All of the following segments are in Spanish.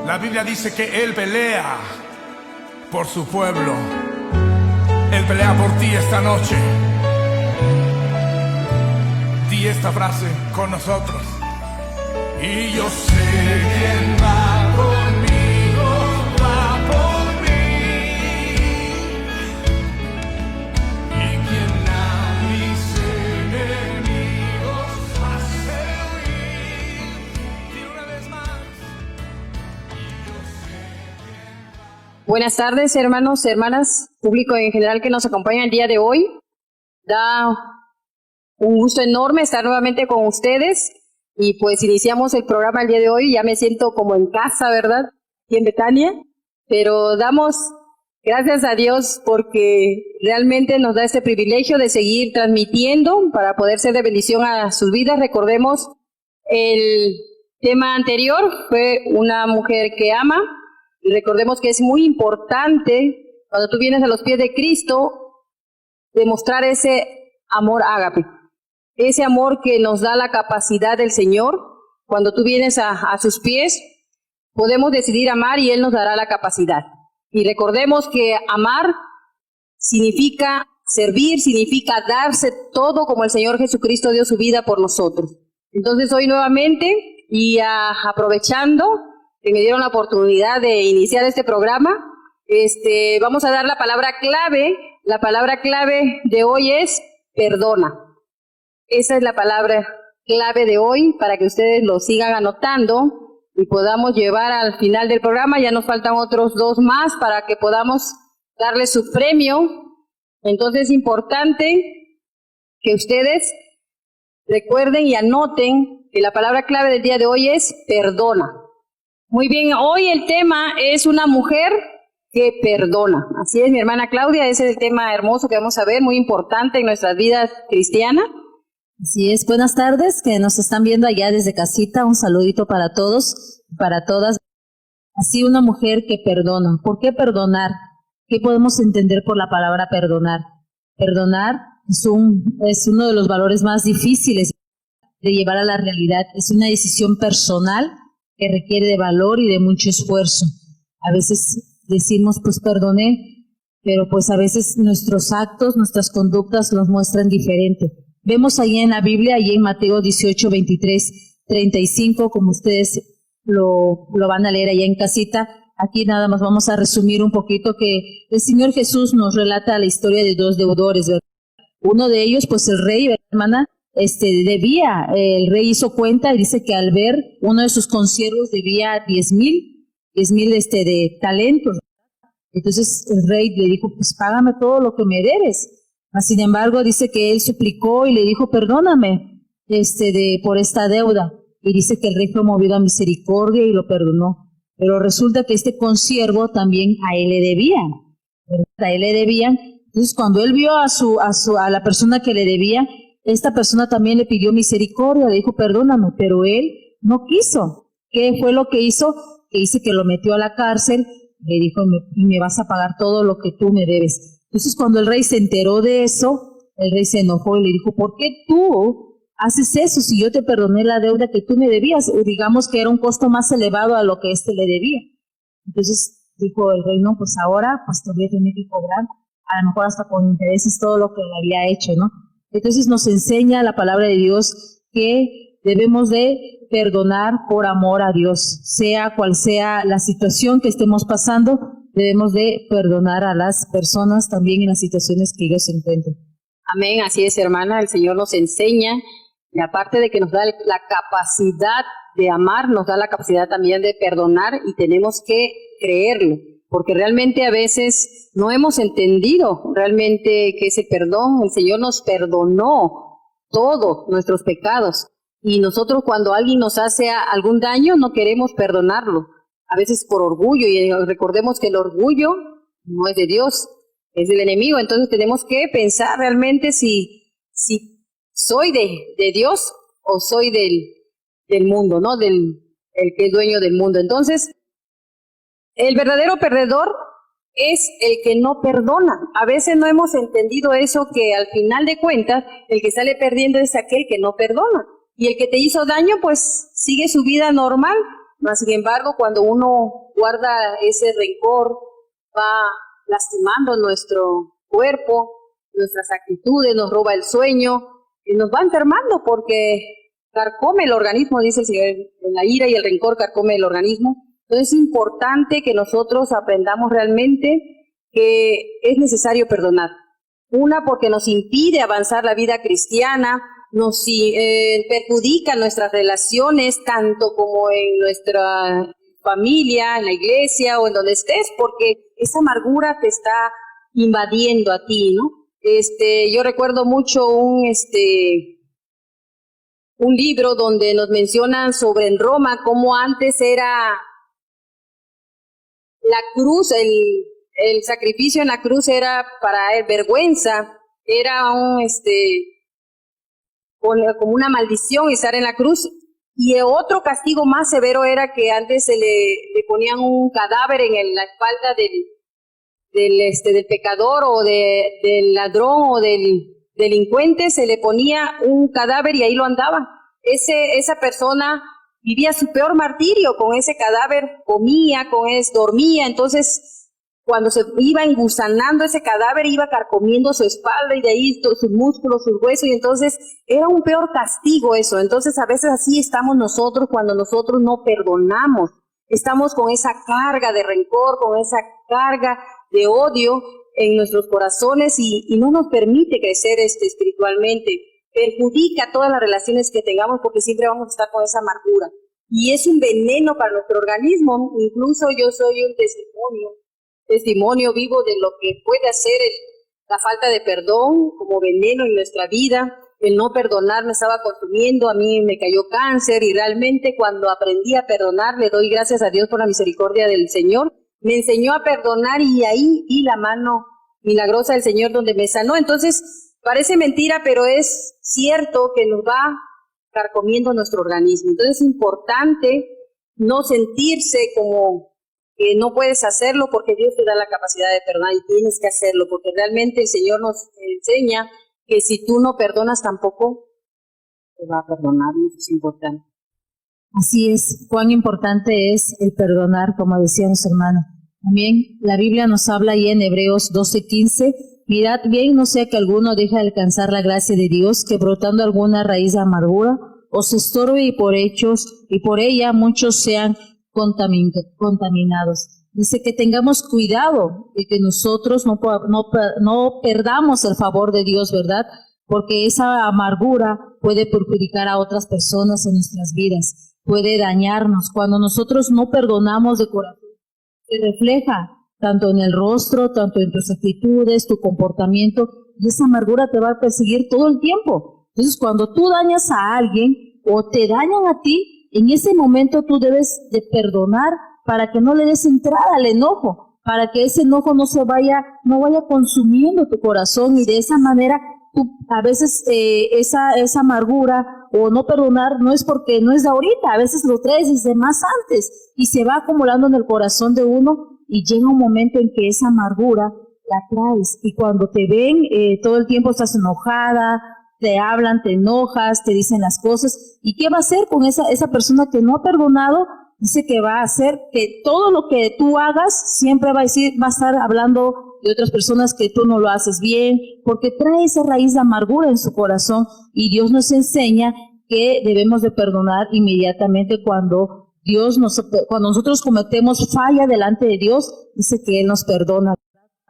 La Biblia dice que Él pelea por su pueblo. Él pelea por ti esta noche. Di esta frase con nosotros. Y yo sé quién va conmigo, va por mí. Y quien a mis enemigos hace huir. Y una vez más. Buenas tardes, hermanos, hermanas, público en general que nos acompaña el día de hoy. Da un gusto enorme estar nuevamente con ustedes y pues iniciamos el programa el día de hoy. Ya me siento como en casa, ¿verdad? Aquí en Betania, pero damos gracias a Dios porque realmente nos da este privilegio de seguir transmitiendo para poder ser de bendición a sus vidas. Recordemos, el tema anterior fue una mujer que ama. Y recordemos que es muy importante, cuando tú vienes a los pies de Cristo, demostrar ese amor ágape, ese amor que nos da la capacidad del Señor. Cuando tú vienes a sus pies, podemos decidir amar y Él nos dará la capacidad. Y recordemos que amar significa servir, significa darse todo como el Señor Jesucristo dio su vida por nosotros. Entonces hoy nuevamente, y aprovechando que me dieron la oportunidad de iniciar este programa, vamos a dar la palabra clave. La palabra clave de hoy es perdona. Esa es la palabra clave de hoy para que ustedes lo sigan anotando y podamos llevar al final del programa. Ya nos faltan otros 2 más para que podamos darles su premio. Entonces es importante que ustedes recuerden y anoten que la palabra clave del día de hoy es perdona. Muy bien, hoy el tema es una mujer que perdona. Así es, mi hermana Claudia, ese es el tema hermoso que vamos a ver, muy importante en nuestras vidas cristianas. Así es, buenas tardes, que nos están viendo allá desde casita, un saludito para todos, para todas. Así, una mujer que perdona. ¿Por qué perdonar? ¿Qué podemos entender por la palabra perdonar? Perdonar es uno de los valores más difíciles de llevar a la realidad. Es una decisión personal que requiere de valor y de mucho esfuerzo. A veces decimos, pues perdoné, pero pues a veces nuestros actos, nuestras conductas nos muestran diferente. Vemos ahí en la Biblia, ahí en Mateo 18, 23, 35, como ustedes lo van a leer allá en casita. Aquí nada más vamos a resumir un poquito que el Señor Jesús nos relata la historia de 2 deudores, ¿verdad? Uno de ellos, pues el rey, ¿verdad, hermana? Debía, el rey hizo cuenta y dice que al ver uno de sus consiervos debía 10,000 de talentos. Entonces el rey le dijo, pues págame todo lo que me debes. Sin embargo, dice que él suplicó y le dijo, perdóname por esta deuda. Y dice que el rey fue movido a misericordia y lo perdonó. Pero resulta que este consiervo también a él le debían, ¿verdad? A él le debían. Entonces cuando él vio a la persona que le debía, esta persona también le pidió misericordia, le dijo, perdóname, pero él no quiso. ¿Qué fue lo que hizo? Que dice que lo metió a la cárcel, le dijo, me vas a pagar todo lo que tú me debes. Entonces, cuando el rey se enteró de eso, el rey se enojó y le dijo, ¿por qué tú haces eso si yo te perdoné la deuda que tú me debías? O digamos que era un costo más elevado a lo que le debía. Entonces, dijo el rey, no, pues ahora, pues te voy a tener que cobrar, a lo mejor hasta con intereses, todo lo que le había hecho, ¿no? Entonces nos enseña la palabra de Dios que debemos de perdonar por amor a Dios. Sea cual sea la situación que estemos pasando, debemos de perdonar a las personas también en las situaciones que ellos se encuentren. Amén, así es, hermana. El Señor nos enseña, y aparte de que nos da la capacidad de amar, nos da la capacidad también de perdonar y tenemos que creerlo. Porque realmente a veces no hemos entendido realmente que ese perdón, el Señor nos perdonó todos nuestros pecados. Y nosotros cuando alguien nos hace algún daño no queremos perdonarlo. A veces por orgullo, y recordemos que el orgullo no es de Dios, es del enemigo. Entonces tenemos que pensar realmente si soy de Dios o soy del mundo, ¿no? El que es dueño del mundo. Entonces, el verdadero perdedor es el que no perdona. A veces no hemos entendido eso, que al final de cuentas, el que sale perdiendo es aquel que no perdona. Y el que te hizo daño, pues sigue su vida normal mas sin embargo, cuando uno guarda ese rencor, va lastimando nuestro cuerpo, nuestras actitudes, nos roba el sueño y nos va enfermando porque carcome el organismo, dice el Señor, la ira y el rencor carcome el organismo. Entonces es importante que nosotros aprendamos realmente que es necesario perdonar. Una, porque nos impide avanzar la vida cristiana, nos perjudica nuestras relaciones, tanto como en nuestra familia, en la iglesia o en donde estés, porque esa amargura te está invadiendo a ti, ¿no? Yo recuerdo mucho un libro donde nos mencionan sobre en Roma cómo antes era la cruz, el sacrificio en la cruz era para vergüenza, era como una maldición estar en la cruz. Y otro castigo más severo era que antes se le ponían un cadáver en la espalda del pecador o del ladrón o del delincuente, se le ponía un cadáver y ahí lo andaba. Esa persona vivía su peor martirio con ese cadáver, comía, dormía. Entonces, cuando se iba engusanando ese cadáver, iba carcomiendo su espalda y de ahí sus músculos, sus huesos, y entonces era un peor castigo eso. Entonces, a veces así estamos nosotros cuando nosotros no perdonamos. Estamos con esa carga de rencor, con esa carga de odio en nuestros corazones y no nos permite crecer espiritualmente. Perjudica todas las relaciones que tengamos porque siempre vamos a estar con esa amargura. Y es un veneno para nuestro organismo. Incluso yo soy un testimonio vivo de lo que puede hacer la falta de perdón como veneno en nuestra vida. El no perdonar me estaba consumiendo, a mí me cayó cáncer y realmente cuando aprendí a perdonar, le doy gracias a Dios por la misericordia del Señor, me enseñó a perdonar y ahí vi la mano milagrosa del Señor donde me sanó. Entonces, parece mentira, pero es cierto que nos va carcomiendo nuestro organismo. Entonces, es importante no sentirse como que no puedes hacerlo porque Dios te da la capacidad de perdonar y tienes que hacerlo porque realmente el Señor nos enseña que si tú no perdonas tampoco te va a perdonar, y eso es importante. Así es, cuán importante es el perdonar, como decía nuestro hermano. También la Biblia nos habla ahí en Hebreos 12:15, mirad bien, no sea que alguno deje de alcanzar la gracia de Dios, que brotando alguna raíz de amargura os estorbe y por ella muchos sean contaminados. Dice que tengamos cuidado de que nosotros no perdamos el favor de Dios, ¿verdad? Porque esa amargura puede perjudicar a otras personas en nuestras vidas, puede dañarnos. Cuando nosotros no perdonamos de corazón, se refleja tanto en el rostro, tanto en tus actitudes, tu comportamiento, y esa amargura te va a perseguir todo el tiempo. Entonces, cuando tú dañas a alguien o te dañan a ti, en ese momento tú debes de perdonar para que no le des entrada al enojo, para que ese enojo no vaya consumiendo tu corazón y de esa manera tú, a veces esa amargura o no perdonar no es porque no es de ahorita, a veces lo traes desde más antes y se va acumulando en el corazón de uno y llega un momento en que esa amargura la traes y cuando te ven todo el tiempo estás enojada, te hablan, te enojas, te dicen las cosas. ¿Y qué va a hacer con esa persona que no ha perdonado? Dice que va a hacer que todo lo que tú hagas siempre va a estar hablando de otras personas que tú no lo haces bien, porque trae esa raíz de amargura en su corazón y Dios nos enseña que debemos de perdonar inmediatamente cuando nosotros cometemos falla delante de Dios, dice que Él nos perdona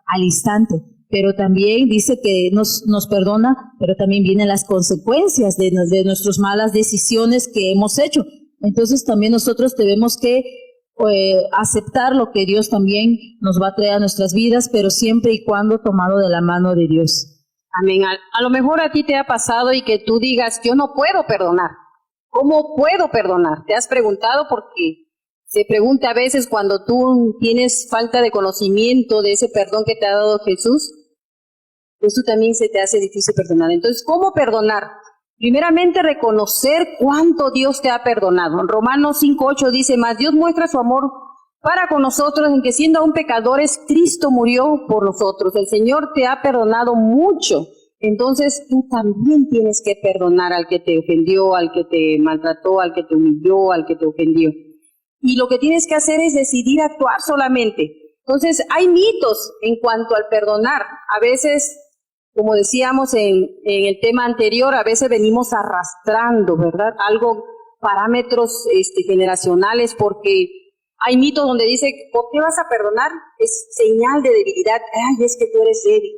al instante. Pero también dice que nos perdona, pero también vienen las consecuencias de nuestras malas decisiones que hemos hecho. Entonces también nosotros debemos que aceptar lo que Dios también nos va a traer a nuestras vidas, pero siempre y cuando tomado de la mano de Dios. Amén. A lo mejor a ti te ha pasado y que tú digas, yo no puedo perdonar. ¿Cómo puedo perdonar? ¿Te has preguntado? Porque se pregunta a veces cuando tú tienes falta de conocimiento de ese perdón que te ha dado Jesús, eso también se te hace difícil perdonar. Entonces, ¿cómo perdonar? Primeramente, reconocer cuánto Dios te ha perdonado. En Romanos 5:8 dice, mas Dios muestra su amor para con nosotros, en que siendo aún pecadores, Cristo murió por nosotros. El Señor te ha perdonado mucho. Entonces, tú también tienes que perdonar al que te ofendió, al que te maltrató, al que te humilló, al que te ofendió. y lo que tienes que hacer es decidir actuar solamente. Entonces, hay mitos en cuanto al perdonar. A veces, como decíamos en el tema anterior, a veces venimos arrastrando, ¿verdad? Parámetros generacionales, porque hay mitos donde dice, ¿por qué vas a perdonar? Es señal de debilidad. Ay, es que tú eres débil.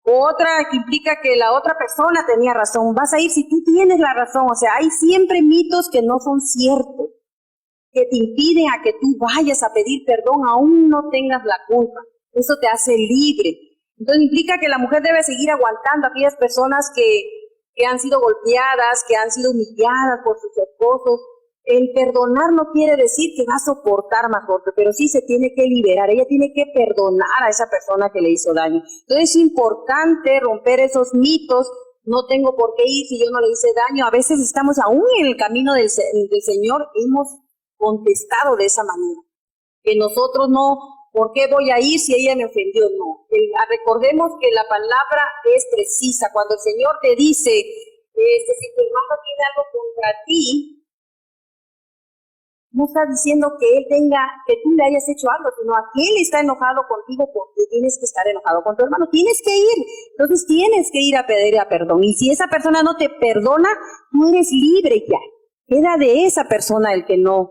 Otra que implica que la otra persona tenía razón. Vas a ir si tú tienes la razón. O sea, hay siempre mitos que no son ciertos, que te impiden a que tú vayas a pedir perdón, aún no tengas la culpa. Eso te hace libre. Entonces implica que la mujer debe seguir aguantando a aquellas personas que han sido golpeadas, que han sido humilladas por sus esposos. El perdonar no quiere decir que va a soportar más golpe, pero sí se tiene que liberar. Ella tiene que perdonar a esa persona que le hizo daño. Entonces es importante romper esos mitos. No tengo por qué ir si yo no le hice daño. A veces estamos aún en el camino del Señor, hemos contestado de esa manera. Que nosotros no, ¿por qué voy a ir si ella me ofendió? No. Recordemos que la palabra es precisa. Cuando el Señor te dice, si tu hermano tiene algo contra ti, no está diciendo que tú le hayas hecho algo, sino a que él está enojado contigo porque tienes que estar enojado con tu hermano. Tienes que ir. Entonces tienes que ir a pedir perdón. Y si esa persona no te perdona, tú eres libre ya. Queda de esa persona el que no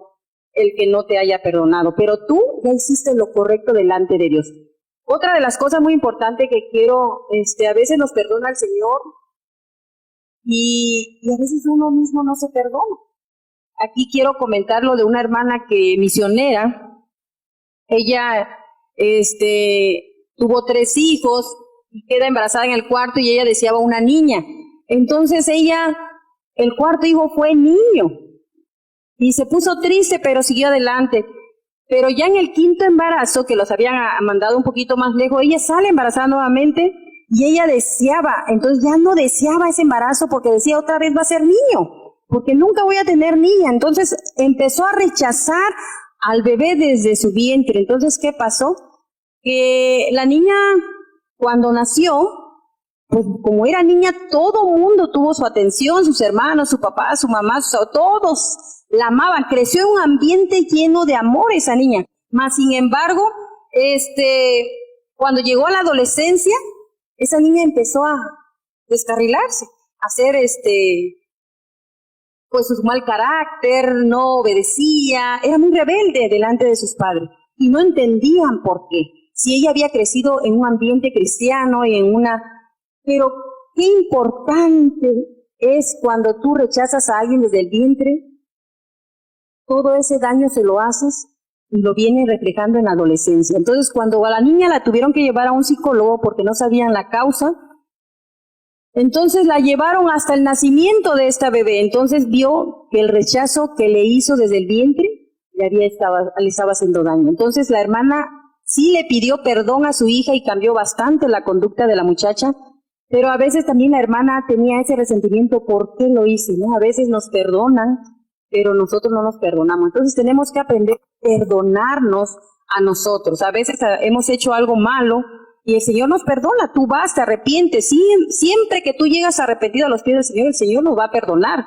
te haya perdonado. Pero tú ya hiciste lo correcto delante de Dios. Otra de las cosas muy importantes que quiero, a veces nos perdona el Señor y a veces uno mismo no se perdona. Aquí quiero comentar lo de una hermana misionera. Ella tuvo 3 hijos y queda embarazada en el cuarto y ella deseaba una niña. Entonces el cuarto hijo fue niño y se puso triste, pero siguió adelante. Pero ya en el 5º embarazo, que los habían mandado un poquito más lejos, ella sale embarazada nuevamente y ella deseaba, entonces ya no deseaba ese embarazo porque decía otra vez va a ser niño, porque nunca voy a tener niña. Entonces empezó a rechazar al bebé desde su vientre. Entonces, ¿qué pasó? Que la niña, cuando nació, pues como era niña, todo mundo tuvo su atención, sus hermanos, su papá, su mamá, todos la amaban. Creció en un ambiente lleno de amor esa niña. Mas, sin embargo, cuando llegó a la adolescencia, esa niña empezó a descarrilarse, a hacer pues su mal carácter, no obedecía, era muy rebelde delante de sus padres y no entendían por qué. Si ella había crecido en un ambiente cristiano y pero qué importante es cuando tú rechazas a alguien desde el vientre, todo ese daño se lo haces y lo vienen reflejando en la adolescencia. Entonces, cuando a la niña la tuvieron que llevar a un psicólogo porque no sabían la causa, entonces la llevaron hasta el nacimiento de esta bebé. Entonces vio que el rechazo que le hizo desde el vientre le estaba haciendo daño. Entonces la hermana sí le pidió perdón a su hija y cambió bastante la conducta de la muchacha, pero a veces también la hermana tenía ese resentimiento, ¿por qué lo hice? ¿No? A veces nos perdonan, pero nosotros no nos perdonamos. Entonces tenemos que aprender a perdonarnos a nosotros. A veces hemos hecho algo malo y el Señor nos perdona. Tú vas, te arrepientes. Siempre que tú llegas arrepentido a los pies del Señor, el Señor nos va a perdonar.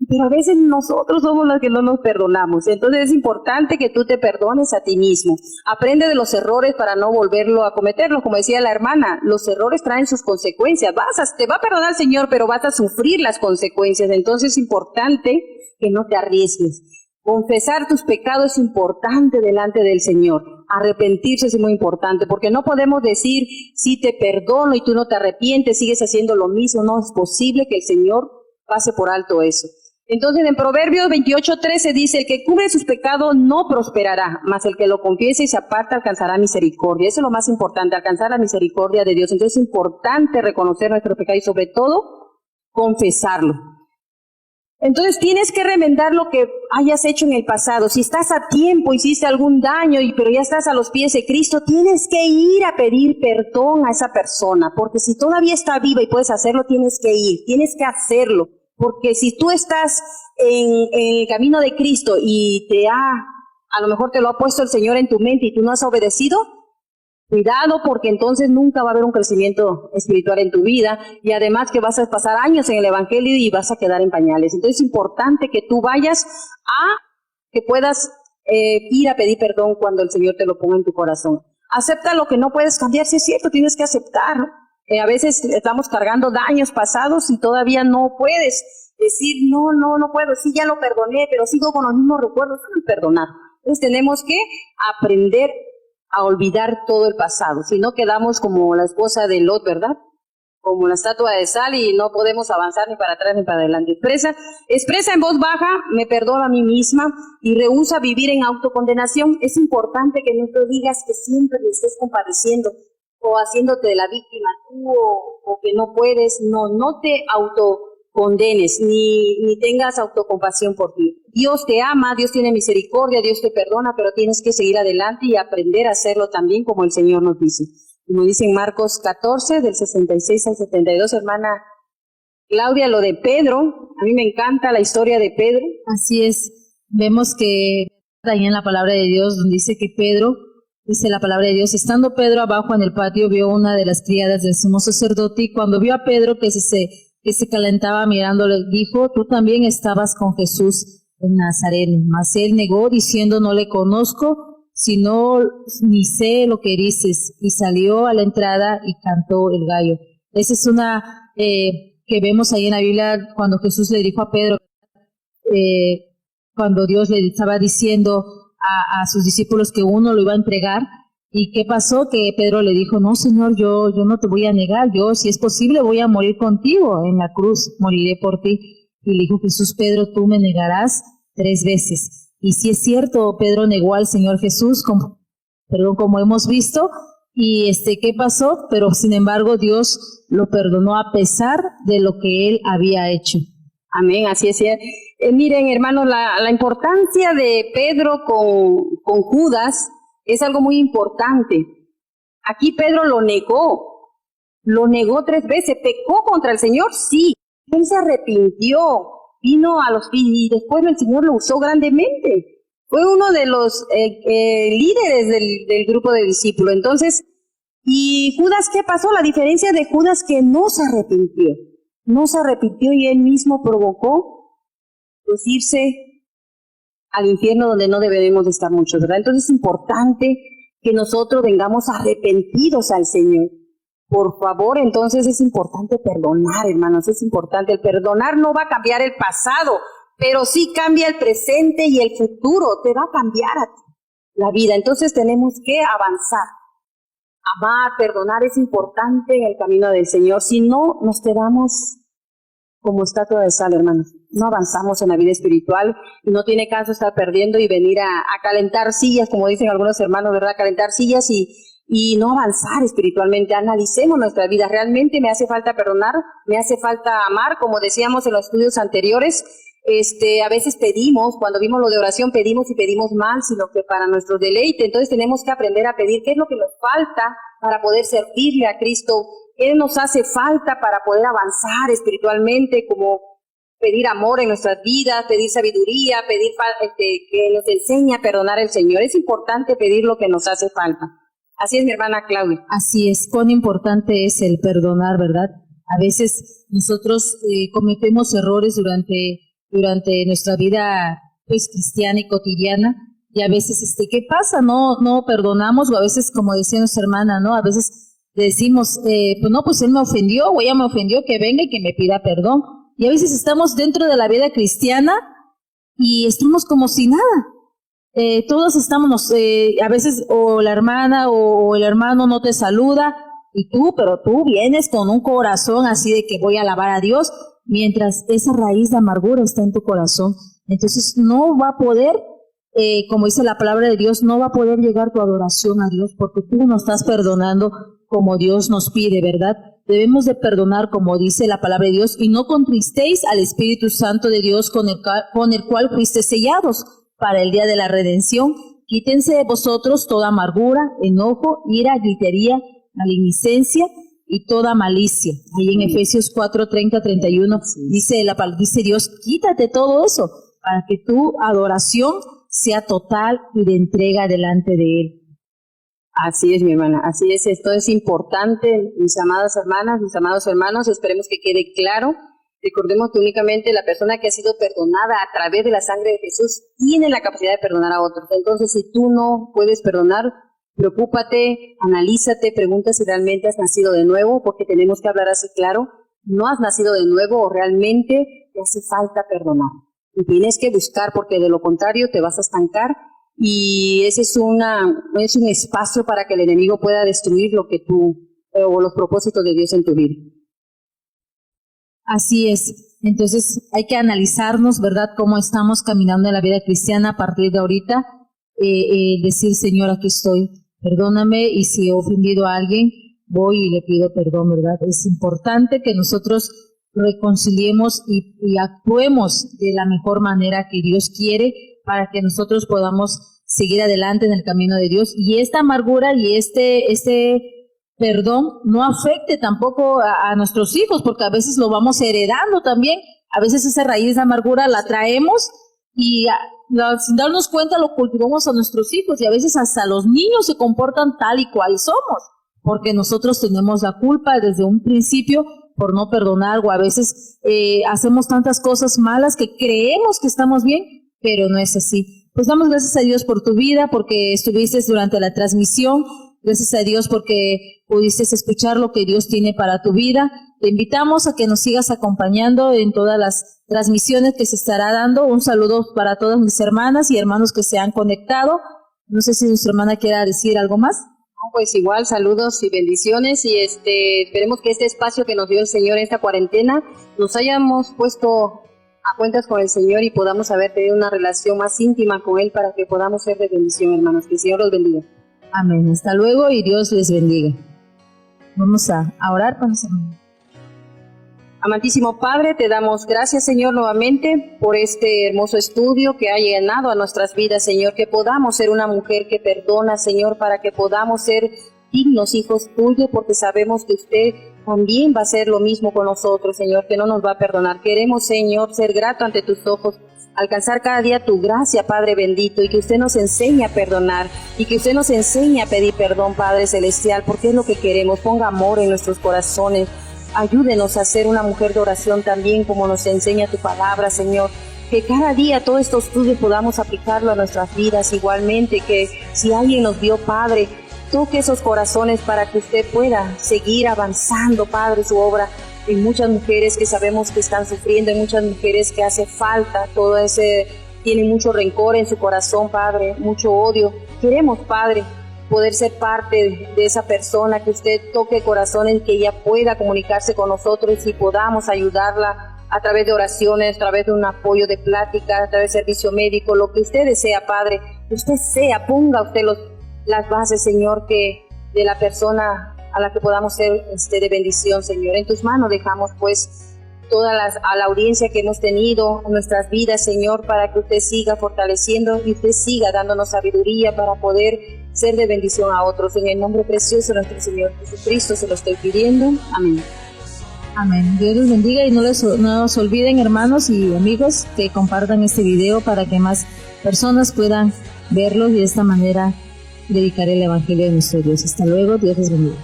Pero a veces nosotros somos los que no nos perdonamos. Entonces es importante que tú te perdones a ti mismo. Aprende de los errores para no volverlo a cometerlo. Como decía la hermana, los errores traen sus consecuencias. Te va a perdonar el Señor, pero vas a sufrir las consecuencias. Entonces es importante que no te arriesgues. Confesar tus pecados es importante delante del Señor. Arrepentirse es muy importante, porque no podemos decir, sí te perdono y tú no te arrepientes, sigues haciendo lo mismo. No es posible que el Señor pase por alto eso. Entonces en Proverbios 28:13 dice, el que cubre sus pecados no prosperará, mas el que lo confiese y se aparta alcanzará misericordia. Eso es lo más importante, alcanzar la misericordia de Dios. Entonces es importante reconocer nuestro pecado y sobre todo confesarlo. Entonces tienes que remendar lo que hayas hecho en el pasado. Si estás a tiempo, hiciste algún daño, pero ya estás a los pies de Cristo, tienes que ir a pedir perdón a esa persona, porque si todavía está viva y puedes hacerlo, tienes que ir, tienes que hacerlo. Porque si tú estás en el camino de Cristo y a lo mejor te lo ha puesto el Señor en tu mente y tú no has obedecido, cuidado, porque entonces nunca va a haber un crecimiento espiritual en tu vida y además que vas a pasar años en el Evangelio y vas a quedar en pañales. Entonces es importante que tú vayas que puedas ir a pedir perdón cuando el Señor te lo ponga en tu corazón. Acepta lo que no puedes cambiar, si es cierto, tienes que aceptar. A veces estamos cargando daños pasados y todavía no puedes decir, no puedo, sí, ya lo perdoné, pero sigo con los mismos recuerdos, no perdonar. Entonces tenemos que aprender a olvidar todo el pasado, si no quedamos como la esposa de Lot, ¿verdad? Como la estatua de sal y no podemos avanzar ni para atrás ni para adelante. Expresa en voz baja, me perdono a mí misma y rehúsa vivir en autocondenación. Es importante que no te digas que siempre le estés compadeciendo o haciéndote de la víctima tú o que no puedes. No te autocondenes ni tengas autocompasión por ti. Dios te ama, Dios tiene misericordia, Dios te perdona, pero tienes que seguir adelante y aprender a hacerlo también como el Señor nos dice. Como dice en Marcos 14, del 66 al 72, hermana Claudia, lo de Pedro, a mí me encanta la historia de Pedro. Así es, vemos que ahí en la palabra de Dios, donde dice que Pedro, dice la palabra de Dios, estando Pedro abajo en el patio, vio una de las criadas del sumo sacerdote, y cuando vio a Pedro que se calentaba mirándole, dijo, tú también estabas con Jesús en Nazaret. Mas él negó, diciendo, no le conozco, sino ni sé lo que dices, y salió a la entrada y cantó el gallo. Esa es una que vemos ahí en la Biblia cuando Jesús le dijo a Pedro, cuando Dios le estaba diciendo a sus discípulos que uno lo iba a entregar. ¿Y qué pasó? Que Pedro le dijo, no, Señor, yo no te voy a negar, yo si es posible voy a morir contigo en la cruz, moriré por ti. Y le dijo Jesús, Pedro, tú me negarás 3 veces. Y si es cierto, Pedro negó al Señor Jesús, como hemos visto. Y ¿qué pasó? Pero sin embargo Dios lo perdonó a pesar de lo que él había hecho. Amén, así es. Miren, hermanos, la importancia de Pedro con Judas es algo muy importante. Aquí Pedro lo negó 3 veces. ¿Pecó contra el Señor? Sí. Él se arrepintió. Vino a los pies y después el Señor lo usó grandemente. Fue uno de los líderes del grupo de discípulos. Entonces, ¿y Judas qué pasó? La diferencia de Judas que no se arrepintió. No se arrepintió y él mismo provocó pues irse al infierno donde no deberemos de estar muchos, ¿verdad? Entonces es importante que nosotros vengamos arrepentidos al Señor. Por favor, entonces es importante perdonar, hermanos, es importante. El perdonar no va a cambiar el pasado, pero sí cambia el presente y el futuro, te va a cambiar a ti la vida. Entonces tenemos que avanzar. Amar, perdonar es importante en el camino del Señor. Si no, nos quedamos como estatua de sal, hermanos. No avanzamos en la vida espiritual y no tiene caso estar perdiendo y venir a calentar sillas, como dicen algunos hermanos, ¿verdad? Calentar sillas y no avanzar espiritualmente. Analicemos nuestra vida. ¿Realmente me hace falta perdonar? ¿Me hace falta amar? Como decíamos en los estudios anteriores, a veces pedimos, cuando vimos lo de oración, pedimos y pedimos mal, sino que para nuestro deleite. Entonces tenemos que aprender a pedir qué es lo que nos falta para poder servirle a Cristo, qué nos hace falta para poder avanzar espiritualmente, como pedir amor en nuestras vidas, pedir sabiduría, pedir que nos enseñe a perdonar al Señor. Es importante pedir lo que nos hace falta. Así es, mi hermana Claudia. Así es, cuán importante es el perdonar, ¿verdad? A veces nosotros cometemos errores durante nuestra vida pues cristiana y cotidiana, y a veces ¿qué pasa? No perdonamos, o a veces, como decía nuestra hermana, ¿no? A veces decimos, pues él me ofendió o ella me ofendió, que venga y que me pida perdón. Y a veces estamos dentro de la vida cristiana y estamos como si nada. Todos estamos, a veces o la hermana o el hermano no te saluda, pero tú vienes con un corazón así de que voy a alabar a Dios, mientras esa raíz de amargura está en tu corazón. Entonces no va a poder, como dice la palabra de Dios, no va a poder llegar tu adoración a Dios, porque tú no estás perdonando como Dios nos pide, ¿verdad? Debemos de perdonar como dice la palabra de Dios, y no contristéis al Espíritu Santo de Dios con el cual fuiste sellados para el día de la redención. Quítense de vosotros toda amargura, enojo, ira, gritería, maledicencia y toda malicia. Ahí en Efesios 4:30-31 dice Dios, quítate todo eso para que tu adoración sea total y de entrega delante de Él. Así es, mi hermana, así es. Esto es importante, mis amadas hermanas, mis amados hermanos. Esperemos que quede claro Recordemos que únicamente la persona que ha sido perdonada a través de la sangre de Jesús tiene la capacidad de perdonar a otros. Entonces, si tú no puedes perdonar, preocúpate, analízate, pregunta si realmente has nacido de nuevo, porque tenemos que hablar así claro. No has nacido de nuevo o realmente te hace falta perdonar. Y tienes que buscar, porque de lo contrario te vas a estancar, y ese es un espacio para que el enemigo pueda destruir lo que o los propósitos de Dios en tu vida. Así es. Entonces hay que analizarnos, ¿verdad?, cómo estamos caminando en la vida cristiana a partir de ahorita. Decir, Señor, aquí estoy, perdóname, y si he ofendido a alguien, voy y le pido perdón, ¿verdad? Es importante que nosotros reconciliemos y actuemos de la mejor manera que Dios quiere para que nosotros podamos seguir adelante en el camino de Dios. Y esta amargura y este perdón no afecte tampoco a nuestros hijos, porque a veces lo vamos heredando también. A veces esa raíz de amargura la traemos y sin darnos cuenta lo cultivamos a nuestros hijos, y a veces hasta los niños se comportan tal y cual somos, porque nosotros tenemos la culpa desde un principio por no perdonar, o a veces hacemos tantas cosas malas que creemos que estamos bien, pero no es así. Pues damos gracias a Dios por tu vida, porque estuviste durante la transmisión. Gracias a Dios porque pudiste escuchar lo que Dios tiene para tu vida. Te invitamos a que nos sigas acompañando en todas las transmisiones que se estará dando. Un saludo para todas mis hermanas y hermanos que se han conectado. No sé si nuestra hermana quiera decir algo más. Pues igual, saludos y bendiciones, y esperemos que este espacio que nos dio el Señor en esta cuarentena nos hayamos puesto a cuentas con el Señor y podamos haber tenido una relación más íntima con Él para que podamos ser de bendición, hermanos. Que el Señor los bendiga. Amén. Hasta luego y Dios les bendiga. Vamos a orar para nosotros. Amantísimo Padre, te damos gracias, Señor, nuevamente por este hermoso estudio que ha llenado a nuestras vidas, Señor, que podamos ser una mujer que perdona, Señor, para que podamos ser dignos hijos tuyos, porque sabemos que usted también va a hacer lo mismo con nosotros, Señor, que no nos va a perdonar. Queremos, Señor, ser grato ante tus ojos, alcanzar cada día tu gracia, Padre bendito, y que usted nos enseñe a perdonar, y que usted nos enseñe a pedir perdón, Padre celestial, porque es lo que queremos. Ponga amor en nuestros corazones. Ayúdenos a ser una mujer de oración también, como nos enseña tu palabra, Señor. Que cada día todo esto estudio podamos aplicarlo a nuestras vidas igualmente. Que si alguien nos dio, Padre, toque esos corazones para que usted pueda seguir avanzando, Padre, su obra en muchas mujeres que sabemos que están sufriendo, en muchas mujeres que hace falta todo tienen mucho rencor en su corazón, Padre, mucho odio. Queremos, Padre, poder ser parte de esa persona, que usted toque corazones, que ella pueda comunicarse con nosotros y podamos ayudarla a través de oraciones, a través de un apoyo de plática, a través de servicio médico, lo que usted desea, Padre. Usted ponga usted las bases, Señor, que de la persona a la que podamos ser de bendición, Señor. En tus manos dejamos, pues, a la audiencia que hemos tenido en nuestras vidas, Señor, para que usted siga fortaleciendo y usted siga dándonos sabiduría para poder ser de bendición a otros. En el nombre precioso de nuestro Señor Jesucristo se lo estoy pidiendo. Amén. Amén. Dios los bendiga, y no nos olviden, hermanos y amigos, que compartan este video para que más personas puedan verlo y de esta manera dedicar el Evangelio de nuestro Dios. Hasta luego. Dios les bendiga.